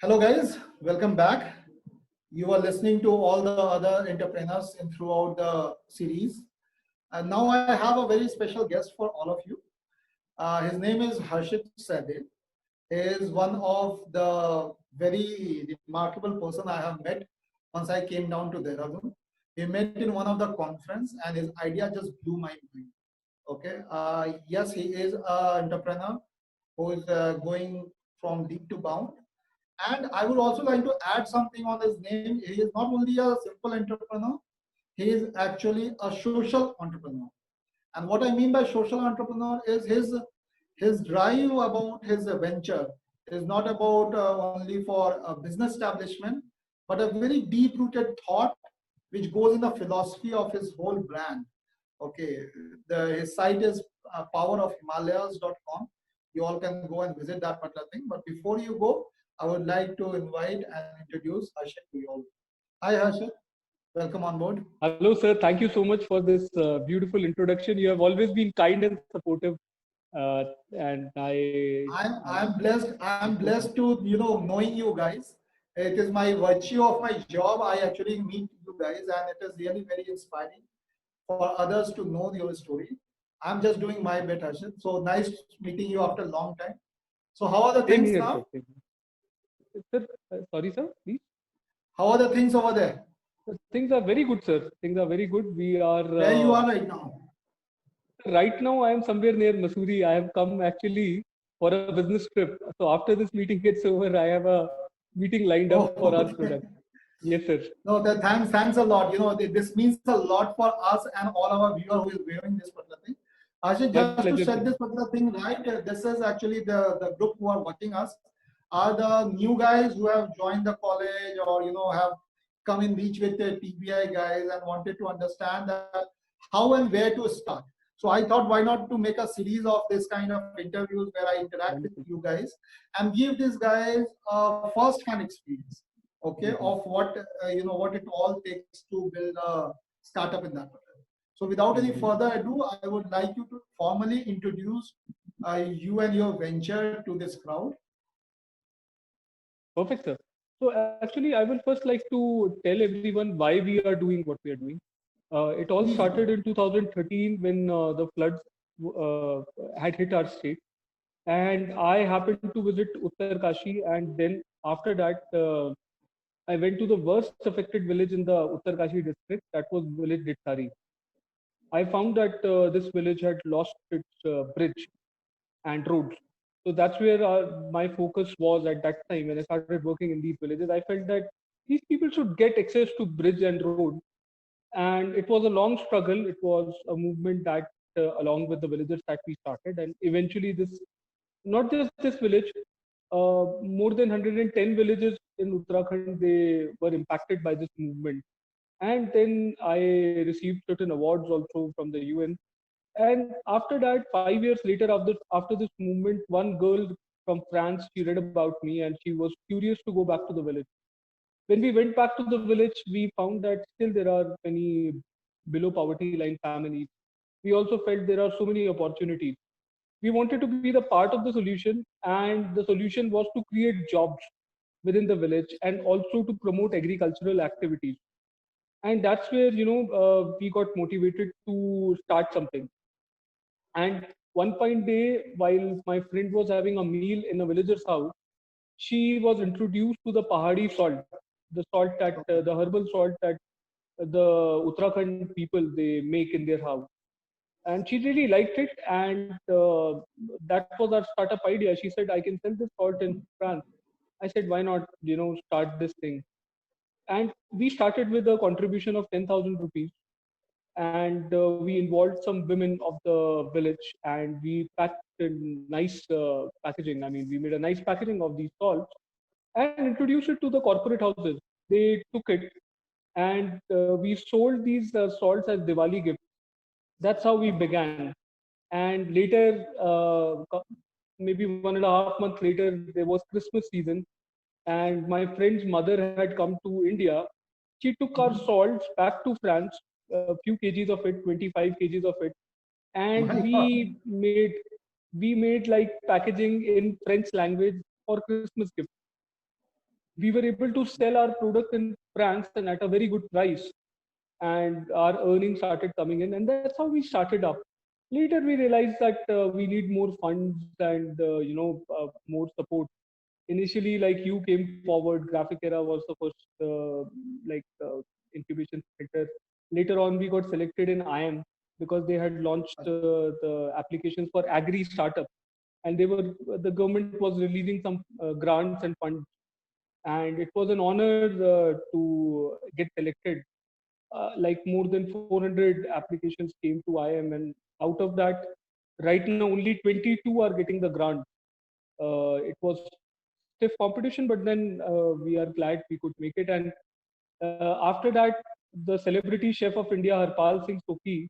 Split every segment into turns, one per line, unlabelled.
Hello, guys. Welcome back. You are listening to all the other entrepreneurs in throughout the series. And now I have a very special guest for all of you. His name is Harshit Sadeh. He is one of the very remarkable person I have met once I came down to Dehradun. We met in one of the conference and his idea just blew my mind. Okay. Yes, he is an entrepreneur who is going from deep to bound. And I would also like to add something on his name. He is not only a simple entrepreneur, he is actually a social entrepreneur. And what I mean by social entrepreneur is his drive about his venture is not about only for a business establishment, but a very deep rooted thought which goes in the philosophy of his whole brand. Okay, his site is powerofhimalayas.com. You all can go and visit that particular thing. But before you go, I would like to invite and introduce Harshit to you all. Hi, Harshit. Welcome on board.
Hello, sir. Thank you so much for this beautiful introduction. You have always been kind and supportive, and
I'm blessed to knowing you guys. It is my virtue of my job. I actually meet you guys, and it is really very inspiring for others to know your story. I'm just doing my bit, Harshit. So nice meeting you after a long time. So how are the
same
things
here,
now?
sir. Same here. Sir, sorry, sir. Please.
How are the things over there?
Things are very good, sir. Things are very good. We are
Where you are right now?
right now. I am somewhere near Missouri. I have come actually for a business trip. So after this meeting gets over, I have a meeting lined up for
Oh,
our
okay.
product. Yes, sir.
No, thanks a lot. This means a lot for us and all our viewer who is viewing this particular thing. Actually,
My
just to
pleasure,
set
sir.
this particular thing right, this is actually the group who are watching us are the new guys who have joined the college or have come in reach with the TBI guys and wanted to understand that how and where to start. So I thought why not to make a series of this kind of interviews where I interact with
Wonderful.
you guys and give these guys a first-hand experience, okay,
Mhm.
of what it all takes to build a startup in that matter. So without any
Mhm.
further ado, I would like you to formally introduce you and your venture to this crowd.
Perfect, sir. So actually, I will first like to tell everyone why we are doing what we are doing. It all
Please go
started
ahead.
in 2013 when the floods uh, had hit our state, and I happened to visit Uttarkashi, and then after that, I went to the worst affected village in the Uttarkashi district. That was village Ditsari. I found that this village had lost its bridge and roads. So that's where my focus was at that time when I started working in these villages. I felt that these people should get access to bridge and road. And it was a long struggle. It was a movement that, along with the villagers that we started, and eventually this, not just this village, more than 110 villages in Uttarakhand, they were impacted by this movement. And then I received certain awards also from the UN. And after that, 5 years later, after this movement, one girl from France, she read about me and she was curious to go back to the village. When we went back to the village, we found that still there are many below poverty line families. We also felt there are so many opportunities. We wanted to be the part of the solution, and the solution was to create jobs within the village and also to promote agricultural activities. And that's where we got motivated to start something. And one fine day, while my friend was having a meal in a villager's house, she was introduced to the Pahadi salt, the salt that
Okay.
the herbal salt that the Uttarakhand people they make in their house. And she really liked it, and that was our startup idea. She said, "I can sell this salt in France." I said, "Why not? Start this thing." And we started with a contribution of 10,000 rupees, and we involved some women of the village, and we packed in nice packaging. I mean, we made a nice packaging of these salts and introduced it to the corporate houses. They took it, and we sold these salts as Diwali gifts. That's how we began. And later, maybe 1.5 months later, there was Christmas season, and my friend's mother had come to India. She took our
Mhm.
salts back to France, a few kgs of it, 25 kgs of it, and
My God.
we made like packaging in French language for Christmas gifts. we were able to sell our product in France and at a very good price, and our earnings started coming in, and that's how we started up. Later we realized that we need more funds and more support. Initially, like, you came forward, Graphic Era was the first incubation center. Later on we got selected in IM because they had launched the applications for agri startup, and the government was releasing some grants and funds, and it was an honor to get selected. Like, more than 400 applications came to IM, and out of that, right now only 22 are getting the grant. It was stiff competition, but then we are glad we could make it. And after that, the celebrity chef of India, Harpal Singh Sokhi,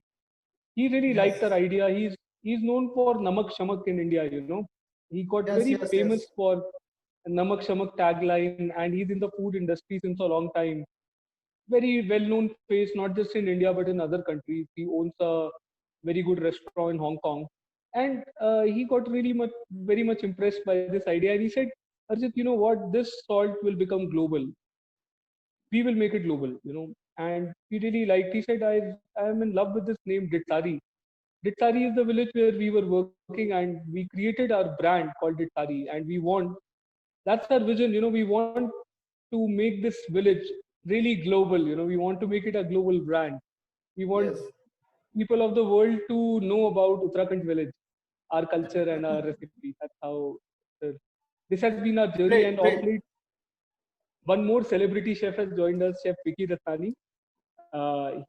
he really liked our
Yes,
idea. He's known for Namak Shamak in India. He got
yes,
very
yes,
famous
yes.
for Namak Shamak tagline, and he's in the food industry since a long time. Very well-known face, not just in India but in other countries. He owns a very good restaurant in Hong Kong, and he got very much impressed by this idea. And he said, "Arjit, you know what? This salt will become global. We will make it global." And he really liked. He said, I am in love with this name, Ditsari. Ditsari is the village where we were working, and we created our brand called Ditsari, and we want that's our vision. We want to make this village really global. We want to make it a global brand. We want
Yes.
people of the world to know about Uttarakhand village, our culture and our recipe. That's how uh, this has been our journey.
Great,
And of
great.
late, one more celebrity chef has joined us, Chef Vicky Rathani.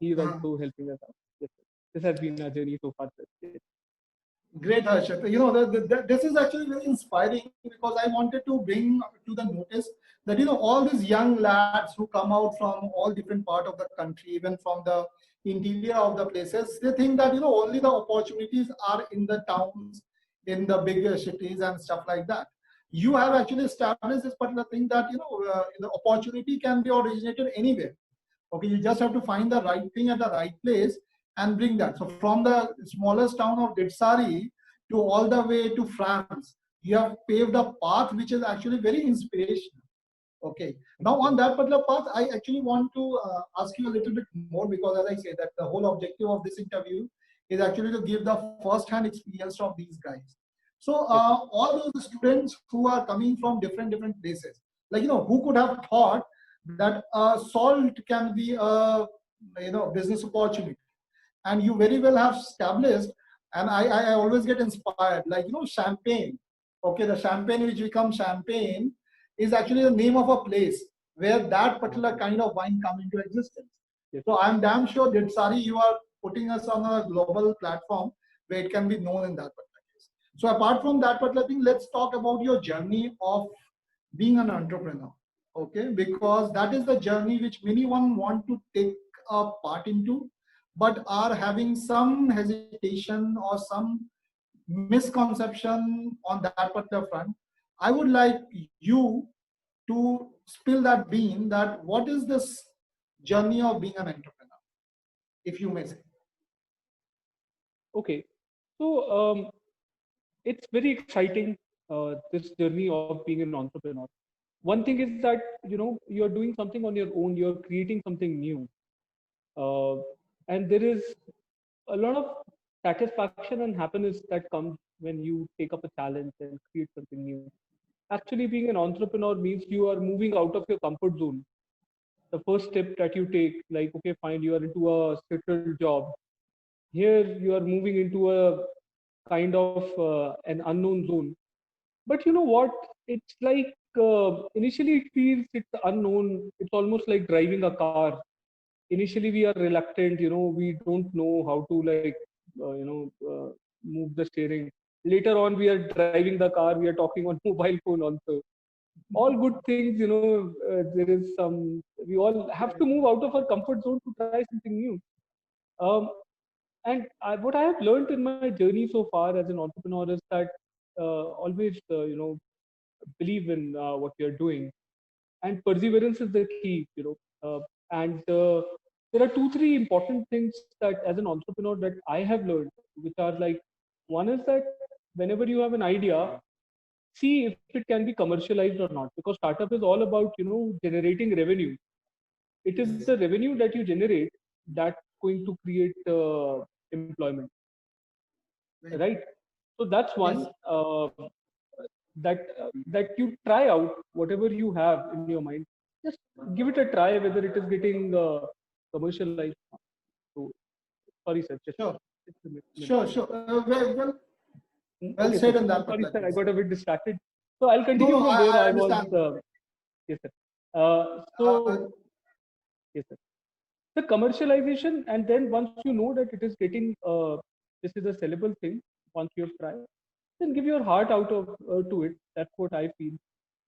He is
Uh,
also helping us out. Yes, sir. This has been our journey so far, sir. Yes.
Great, Harshit. This is actually very inspiring because I wanted to bring to the notice that, all these young lads who come out from all different part of the country, even from the interior of the places, they think that, only the opportunities are in the towns, in the bigger cities and stuff like that. You have actually established this particular thing that, the opportunity can be originated anywhere. Okay, you just have to find the right thing at the right place and bring that. So from the smallest town of Ditsari to all the way to France, you have paved a path which is actually very inspirational. Okay. Now on that particular path, I actually want to ask you a little bit more, because as I say that the whole objective of this interview is actually to give the first-hand experience of these guys. So
Yes, sir.
all those students who are coming from different places, like, who could have thought that salt can be a business opportunity, and you very well have established. And I always get inspired, like, champagne. Okay, the champagne which becomes champagne is actually the name of a place where that particular kind of wine come into existence.
Yes,
So I'm damn sure that, sorry, you are putting us on a global platform where it can be known in that particular case. So apart from that particular thing, let's talk about your journey of being an entrepreneur. Okay, because that is the journey which many one want to take a part into, but are having some hesitation or some misconception on that particular front. I would like you to spill that bean, that what is this journey of being an entrepreneur, if you may say.
okay. So it's very exciting, this journey of being an entrepreneur. One thing is that you're doing something on your own. You're creating something new, uh, and there is a lot of satisfaction and happiness that comes when you take up a challenge and create something new. Actually, being an entrepreneur means you are moving out of your comfort zone. The first step that you take, like, okay, fine, you are into a settled job. Here you are moving into a kind of an unknown zone. But you know what? It's like, initially it feels it's unknown. It's almost like driving a car. Initially we are reluctant. We don't know how to, like, move the steering. Later on, we are driving the car. We are talking on mobile phone also. All good things. There is some. We all have to move out of our comfort zone to try something new. Um, and what I have learned in my journey so far as an entrepreneur is that always, believe in what you're doing, and perseverance is the key. And there are two, three important things that as an entrepreneur that I have learned, which are like, one is that whenever you have an idea, see if it can be commercialized or not, because startup is all about, generating revenue. It is the revenue that you generate that's going to create employment,
Right.
right? So that's one,
Yes.
that you try out whatever you have in your mind. Just give it a try whether it is getting commercialized. So sorry, sir.
Sure.
Just a minute.
Sure. Sure. Well
Okay, sir.
said in
I'm
that
sorry,
particular
sir. I
case.
got a bit distracted. So I'll
No,
continue
no,
from where
I
I was.
understand.
Yes, sir.
Uh,
So yes, sir. The commercialization, and then once you know that it is getting, this is a sellable thing. Once you have tried, then give your heart out of to it. That's what I feel.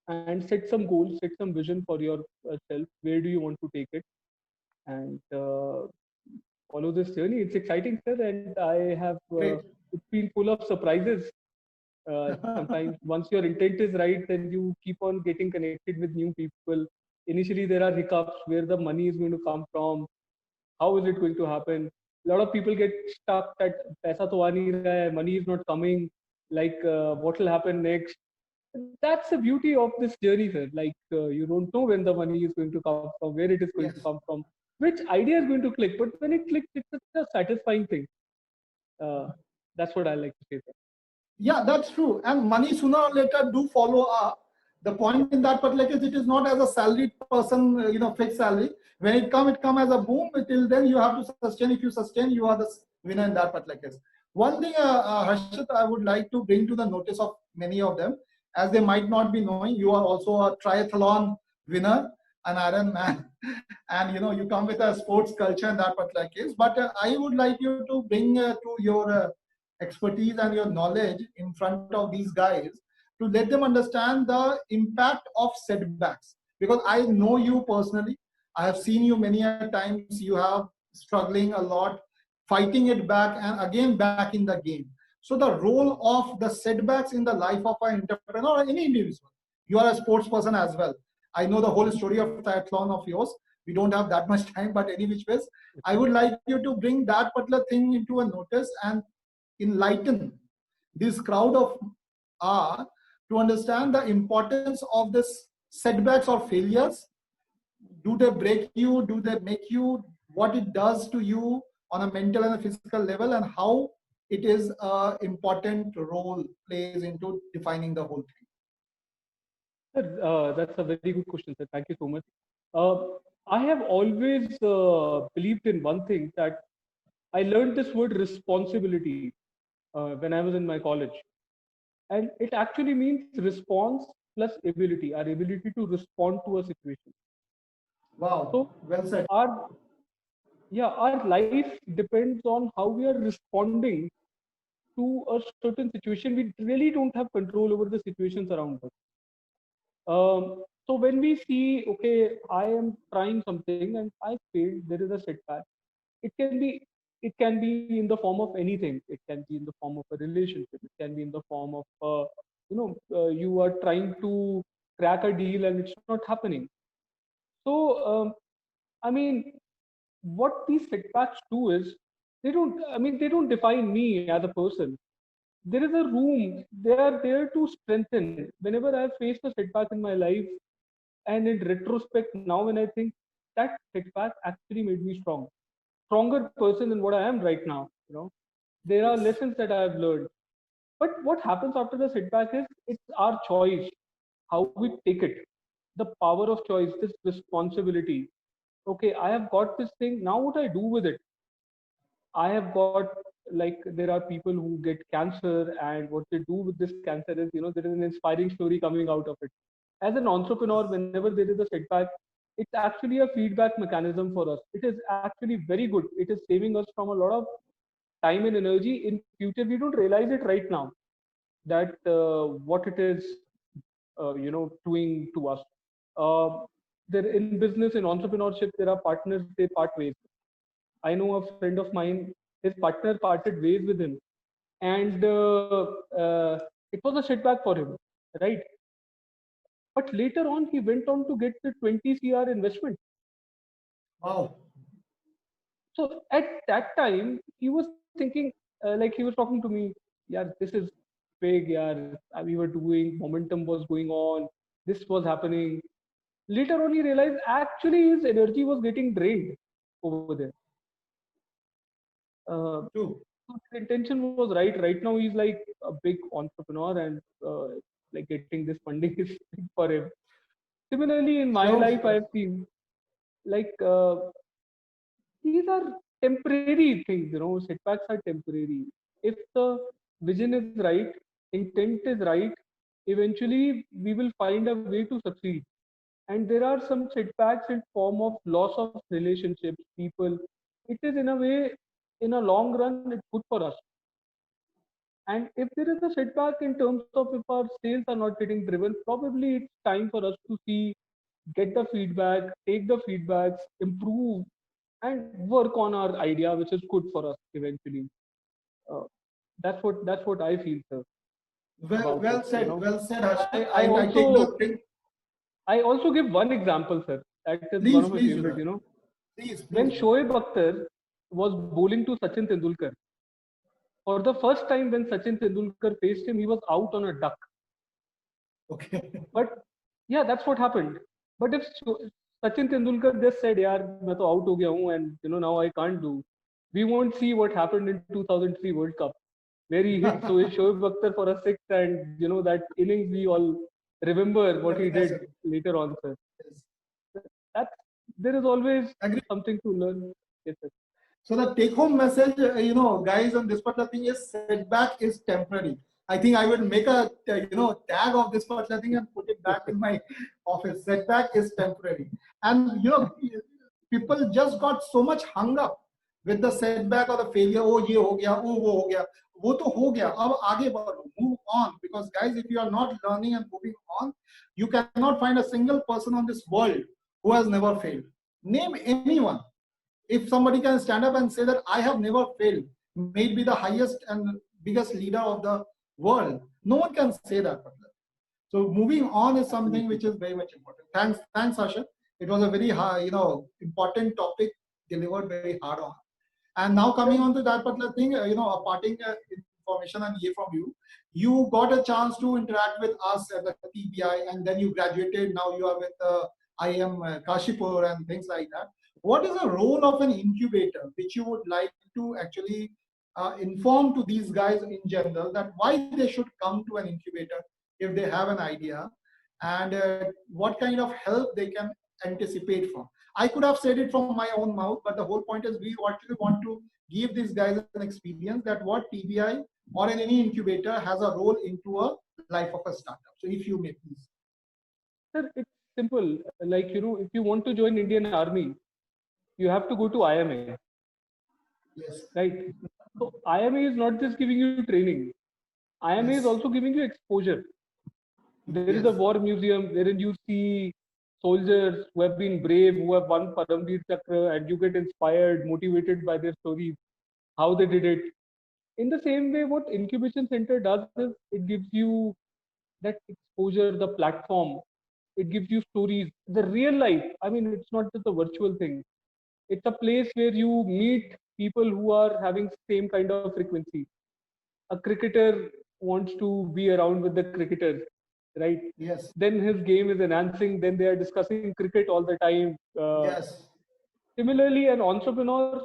And set some goals, set some vision for yourself. Where do you want to take it? And follow this journey. It's exciting, sir, and I have
Great.
it's been full of surprises. Sometimes once your intent is right, then you keep on getting connected with new people. Initially, there are hiccups where the money is going to come from. How is it going to happen? A lot of people get stuck that paisa to aa nahi raha hai, money is not coming. Like, what will happen next? That's the beauty of this journey, sir. Like, you don't know when the money is going to come from, where it is going to
Yes.
come from, which idea is going to click. But when it clicks, it's such a satisfying thing. Uh, that's what I like to say, sir.
Yeah, that's true. And money sooner or later do follow up. The point in that particular case, it is not as a salaried person, fixed salary. When it come as a boom. Till then, you have to sustain. If you sustain, you are the winner in that particular case. One thing, Harshit, I would like to bring to the notice of many of them, as they might not be knowing, you are also a triathlon winner, an Iron Man, and you come with a sports culture in that particular case. But I would like you to bring to your expertise and your knowledge in front of these guys to let them understand the impact of setbacks, because I know you personally. I have seen you many a times. You have struggling a lot, fighting it back and again back in the game. So the role of the setbacks in the life of an entrepreneur or any individual, you are a sports person as well. I know the whole story of triathlon of yours. We don't have that much time, but any which ways, I would like you to bring that particular thing into a notice and enlighten this crowd of R to understand the importance of this setbacks or failures. Do they break you? Do they make you? What it does to you on a mental and a physical level, and how it is a important role plays into defining the whole thing.
Sir, that's a very good question, sir. Thank you so much. Uh, I have always believed in one thing, that I learned this word responsibility when I was in my college. And it actually means response plus ability, our ability to respond to a situation.
Wow,
So
well said.
our our life depends on how we are responding to a certain situation. We really don't have control over the situations around us. So when we see, okay, I am trying something and I failed, there is a setback. It can be it can be in the form of anything. It can be in the form of a relationship. It can be in the form of you are trying to crack a deal and it's not happening. So I mean, what these setbacks do is, they don't define me as a person. There is a room. They are there to strengthen. Whenever I have faced a setback in my life, and in retrospect, now when I think, that setback actually made me stronger person than what I am right now. There are
Yes.
lessons that I have learned. But what happens after the setback is, it's our choice, how we take it, the power of choice, this responsibility. Okay, I have got this thing. Now what I do with it? I have got, like, there are people who get cancer, and what they do with this cancer is, there is an inspiring story coming out of it. As an entrepreneur, whenever there is a setback, it's actually a feedback mechanism for us. It is actually very good. It is saving us from a lot of time and energy in future. We don't realize it right now, that what it is, doing to us. Uh, there in business, in entrepreneurship, there are partners. They part ways. I know a friend of mine, his partner parted ways with him, and it was a setback for him, right? But later on, he went on to get the 20 CR investment.
Wow.
So at that time, he was thinking, like, he was talking to me, yeah, this is big. Yeah, we were doing, momentum was going on. This was happening. Later on, he realized actually his energy was getting drained over there.
True.
His intention was right. Right now, he's like a big entrepreneur, and like getting this funding is big for him. Similarly, in my
Sure,
life,
sure.
I've seen like these are temporary things. Setbacks are temporary. If the vision is right, intent is right, eventually we will find a way to succeed. And there are some setbacks in form of loss of relationships, people. It is in a way, in a long run, it's good for us. And if there is a setback in terms of if our sales are not getting driven, probably it's time for us to see, get the feedback, take the feedbacks, improve, and work on our idea, which is good for us eventually. Uh, that's what I feel, sir,
Well,
about it.
well said, Harshit.
I, I
I take the
also
thing.
I also give one example, sir. That is one
Please,
of my
please do
favorite.
that. Please,
When
please do that.
Shoaib Akhtar was bowling to Sachin Tendulkar, for the first time when Sachin Tendulkar faced him, he was out on a duck.
Okay.
But yeah, that's what happened. But if Sachin Tendulkar just said, "यार मैं तो out हो गया हूँ and now I can't do," we won't see what happened in 2003 World Cup, where he hit Shoaib Akhtar for a six, and that innings we all remember what he
Yes,
did
sir.
later on, sir.
Yes.
That there is always
Agree.
something to learn. Yes, sir.
So the take-home message, guys, on this particular thing is setback is temporary. I think I will make a tag of this particular thing and put it back in my office. Setback is temporary, and people just got so much hung up with the setback or the failure. Oh, ये हो गया, oh वो हो गया, वो तो हो गया. अब आगे बढ़ो, move on. Because guys, if you are not learning and moving on, you cannot find a single person on this world who has never failed. Name anyone. If somebody can stand up and say that I have never failed, may be the highest and biggest leader of the world, no one can say that. So moving on is something which is very much important. Thanks, Asha. It was a very important topic delivered very hard on. And now coming on to that particular thing, a parting information and hear from you. You got a chance to interact with us at the TBI, and then you graduated. Now you are with IIM Kashipur and things like that. What is the role of an incubator, which you would like to actually inform to these guys in general that why they should come to an incubator if they have an idea, and what kind of help they can anticipate from? I could have said it from my own mouth, but the whole point is we actually want to give these guys an experience that what TBI or in any incubator has a role into a life of a startup. So if you may please.
Sir, it's simple. Like, if you want to join Indian Army, you have to go to IMA,
Yes.
right? So IMA is not just giving you training. IMA is
Yes.
also giving you exposure. There is a
Yes.
war museum wherein you see soldiers who have been brave, who have won Paramveer Chakra, and you get inspired, motivated by their stories, how they did it. In the same way, what Incubation Center does is it gives you that exposure, the platform. It gives you stories, the real life. I mean, it's not just a virtual thing. It's a place where you meet people who are having same kind of frequency. A cricketer wants to be around with the cricketers, right?
Yes.
Then his game is enhancing. Then they are discussing cricket all the time.
Yes.
Similarly, an entrepreneur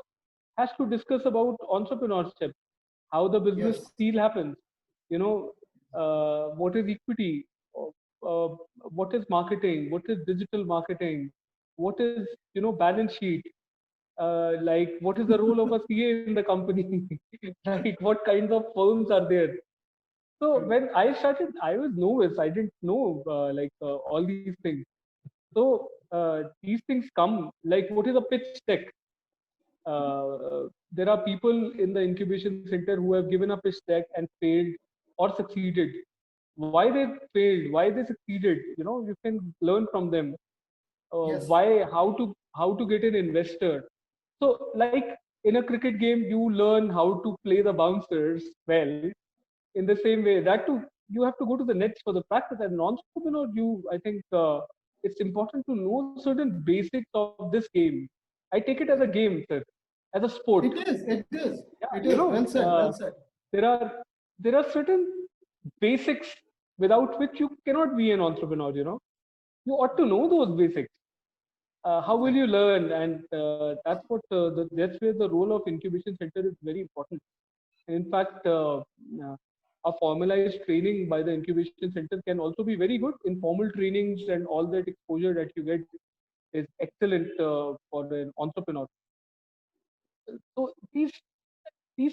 has to discuss about entrepreneurship, how the business
Yes.
deal happens. What is equity? Uh, what is marketing? What is digital marketing? What is balance sheet? Like what is the role of a CA in the company? Like what kinds of firms are there? So when I started, I was novice. I didn't know all these things. So these things come like what is a pitch deck? There are people in the incubation center who have given a pitch deck and failed or succeeded. Why they failed? Why they succeeded? You can learn from them.
Yes.
Why? How to get an investor? So like in a cricket game, you learn how to play the bouncers well. In the same way, that too, you have to go to the nets for the practice. And non-entrepreneur, I think it's important to know certain basics of this game. I take it as a game, sir, as a sport.
It is. It is.
Yeah,
It is. Well said. Well said.
there are certain basics without which you cannot be an entrepreneur. You ought to know those basics. How will you learn? And that's where the role of incubation center is very important. In fact, a formalized training by the incubation center can also be very good. Informal trainings and all that exposure that you get is excellent for an entrepreneur. So these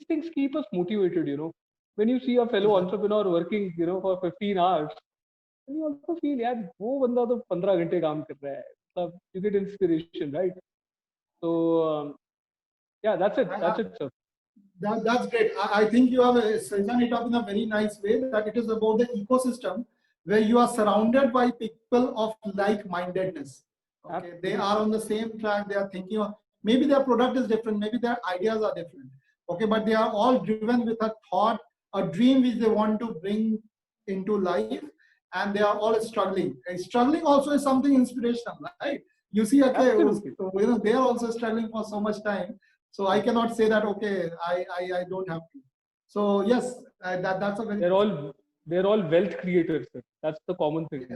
things keep us motivated. When you see a fellow entrepreneur working, for 15 hours, and you also feel, यार वो बंदा तो 15 घंटे काम कर रहा है. So you get inspiration, right? So yeah, that's it. That's it, sir.
That's great. I think you have summed it up in a very nice way, that it is about the ecosystem where you are surrounded by people of like-mindedness. Okay,
Absolutely.
they are on the same track. They are thinking of, maybe their product is different, maybe their ideas are different. Okay, but they are all driven with a thought, a dream which they want to bring into life, and they are all struggling. And struggling also is something inspirational, right? You see, okay, they are also struggling for so much time. So I cannot say that, okay, I don't have to. So yes, that's a very.
They're all wealth creators, sir. That's the common thing.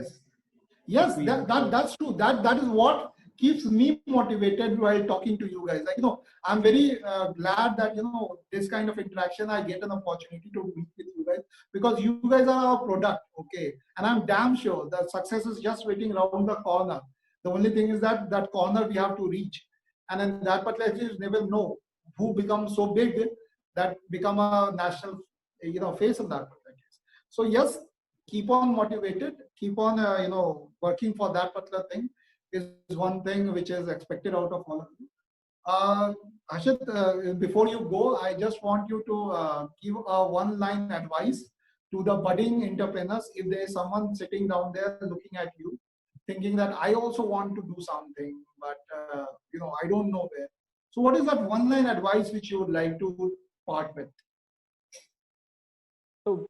Yes, that's true. That is what keeps me motivated while talking to you guys. Like, I'm very glad that this kind of interaction, I get an opportunity to meet with you guys, because you guys are our product, okay? And I'm damn sure that success is just waiting around the corner. The only thing is that corner we have to reach, and in that particular case, you never know who becomes so big that become a national face in that particular case. So yes, keep on motivated, keep on working for that particular thing is one thing which is expected out of all of you. Harshit, before you go, I just want you to give a one-line advice to the budding entrepreneurs. If there is someone sitting down there looking at you, thinking that I also want to do something, but I don't know where. So what is that one-line advice which you would like to part with?
So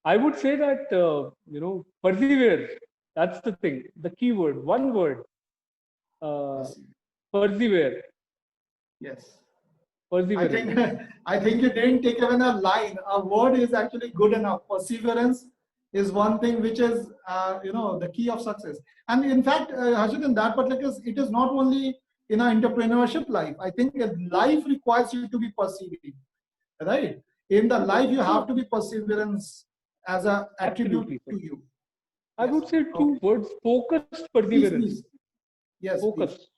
I would say that persevere. That's the thing. The key word. One word. Persevere.
Yes.
Perseverance.
I think you didn't take even a line. A word is actually good enough. Perseverance is one thing which is the key of success. And in fact, Harshit, in that particular case, it is not only in an entrepreneurship life. I think life requires you to be persevering, right? In the life, you have to be perseverance as an attribute to you.
I would say two words: focused perseverance.
Please. Yes.
Focus.
Please.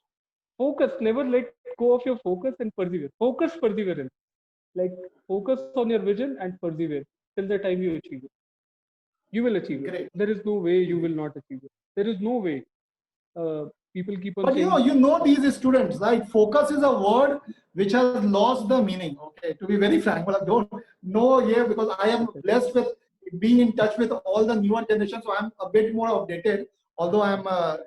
Focus. Never let go of your focus and persevere. Focus, perseverance. Like focus on your vision and persevere till the time you achieve it. You will achieve it.
Great.
There is no way you will not achieve it. There is no way. People keep on saying.
But these students, right? Focus is a word which has lost the meaning. Okay, to be very frank, but I don't know here because I am blessed with being in touch with all the newer generation, so I'm a bit more updated. Although I'm a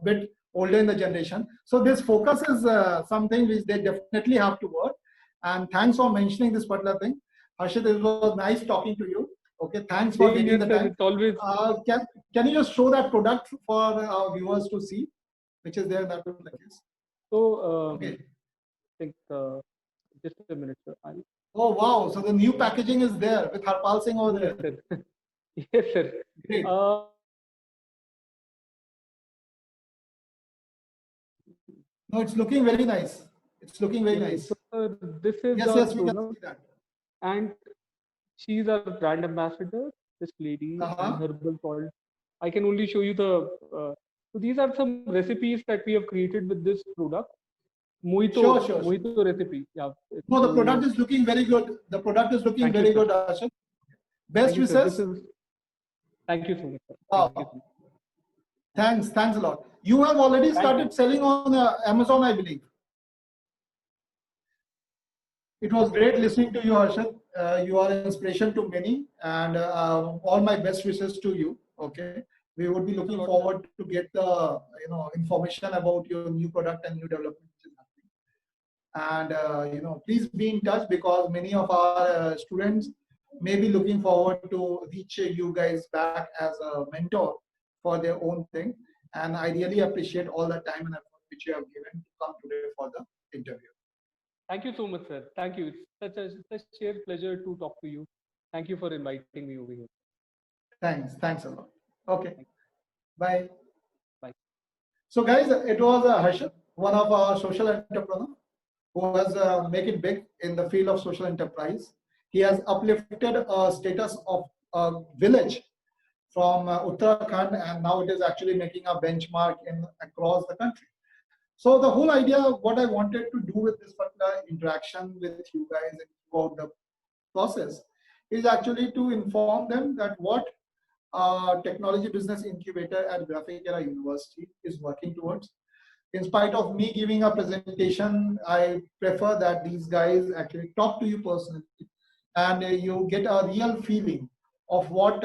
bit older in the generation, so this focus is something which they definitely have to work. And thanks for mentioning this particular thing, Harshit. It was nice talking to you. Okay, thanks for taking the time.
It's always.
Can you just show that product for our viewers to see, which is there in that case?
So
okay.
I think just a minute, sir.
Oh wow! So the new packaging is there with Harpal Singh over there.
Yes, sir. Yes, sir.
Great. No, it's looking very nice. It's looking very nice.
So, this is
yes, we can see that.
And she's our brand ambassador. This lady, Herbal Salt. I can only show you the. So these are some recipes that we have created with this product. Mojito,
sure.
Mojito recipe. Yeah.
No, the product is looking very good. The product is looking very good, Harshit. Best wishes.
Thank you so much, sir.
Thanks a lot. You have already started selling on Amazon, I believe. It was great listening to you, Harshit. You are an inspiration to many, and all my best wishes to you. Okay, we would be looking forward to get the information about your new product and new development which is happening. And please be in touch, because many of our students may be looking forward to reach you guys back as a mentor for their own thing. And I really appreciate all the time and effort which you have given to come today for the interview.
Thank you so much, sir. Thank you. It's such a sheer pleasure to talk to you. Thank you for inviting me over here.
Thanks a lot. Okay,
Thank
bye.
Bye.
So guys, it was Harshit, one of our social entrepreneur who has make it big in the field of social enterprise. He has uplifted a status of a village from Uttarakhand, and now it is actually making a benchmark in across the country. So the whole idea of what I wanted to do with this particular interaction with you guys and throughout the process is actually to inform them that what technology business incubator at Graphic Era University is working towards. In spite of me giving a presentation, I prefer that these guys actually talk to you personally and you get a real feeling of what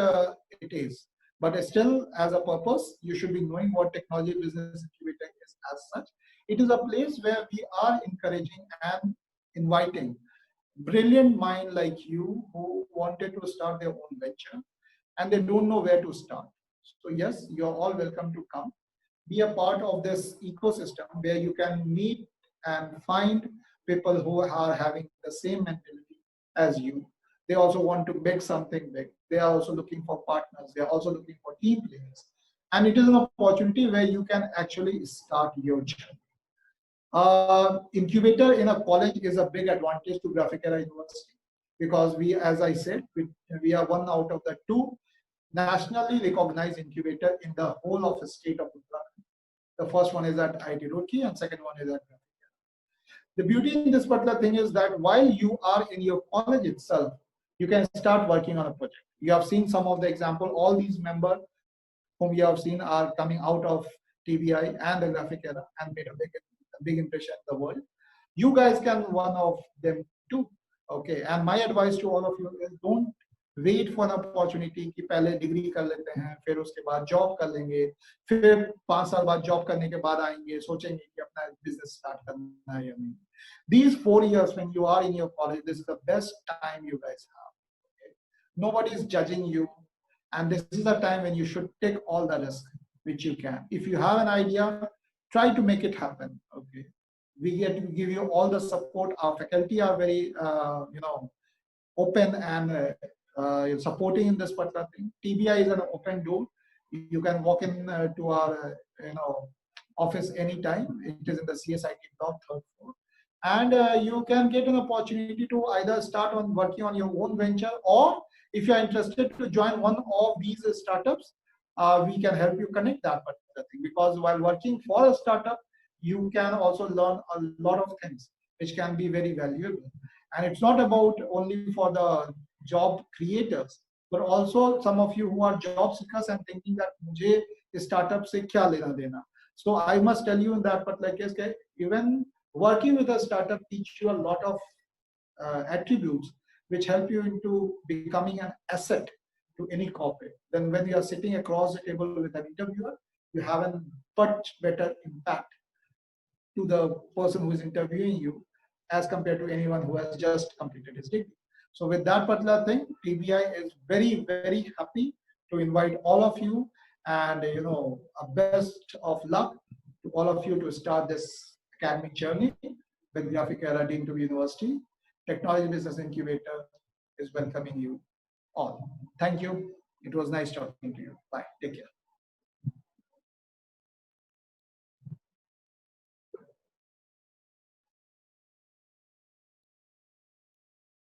it is. But still, as a purpose, you should be knowing what technology business incubator is as such. It is a place where we are encouraging and inviting brilliant mind like you who wanted to start their own venture and they don't know where to start. So yes, you're all welcome to come be a part of this ecosystem where you can meet and find people who are having the same mentality as you. They also want to make something big. They are also looking for partners. They are also looking for team players. And it is an opportunity where you can actually start your journey. Incubator in a college is a big advantage to Graphic Era University because we, as I said, we are one out of the two nationally recognized incubator in the whole of the state of Uttarakhand. The first one is at IIT Roorkee and second one is at Graphic Era. The beauty in this particular thing is that while you are in your college itself, you can start working on a project. You have seen some of the example, all these members whom you have seen are coming out of TBI and the Graphic Era and made a big impression in the world. You guys can one of them too. Okay, and my advice to all of you is don't wait for opportunity कि पहले degree कर लेते हैं फिर उसके बाद job कर लेंगे फिर 5 साल बाद जॉब करने के बाद आएंगे सोचेंगे कि अपना बिजनेस स्टार्ट करना है या नहीं these 4 years when you are in your college this is the best time you guys have okay? Nobody is judging you and this is the time when you should take all the risk which you can if you have an idea try to make it happen okay we get to give you all the support our faculty are very open and supporting in this particular thing. TBI is an open door. You can walk in to our office anytime. It is in the CSIT block, third floor. And you can get an opportunity to either start on working on your own venture, or if you are interested to join one of these startups, we can help you connect that particular thing. Because while working for a startup, you can also learn a lot of things which can be very valuable. And it's not about only for the job creators, but also some of you who are job seekers and thinking that mujhe startup se kya lena dena. So I must tell you in that particular case, even working with a startup teach you a lot of attributes which help you into becoming an asset to any corporate. Then when you are sitting across the table with an interviewer, you have a much better impact to the person who is interviewing you as compared to anyone who has just completed his degree. So with that particular thing, TBI is very, very happy to invite all of you and a best of luck to all of you to start this academic journey with Graphic Era Deemed to be University. Technology Business Incubator is welcoming you all. Thank you. It was nice talking to you. Bye. Take care.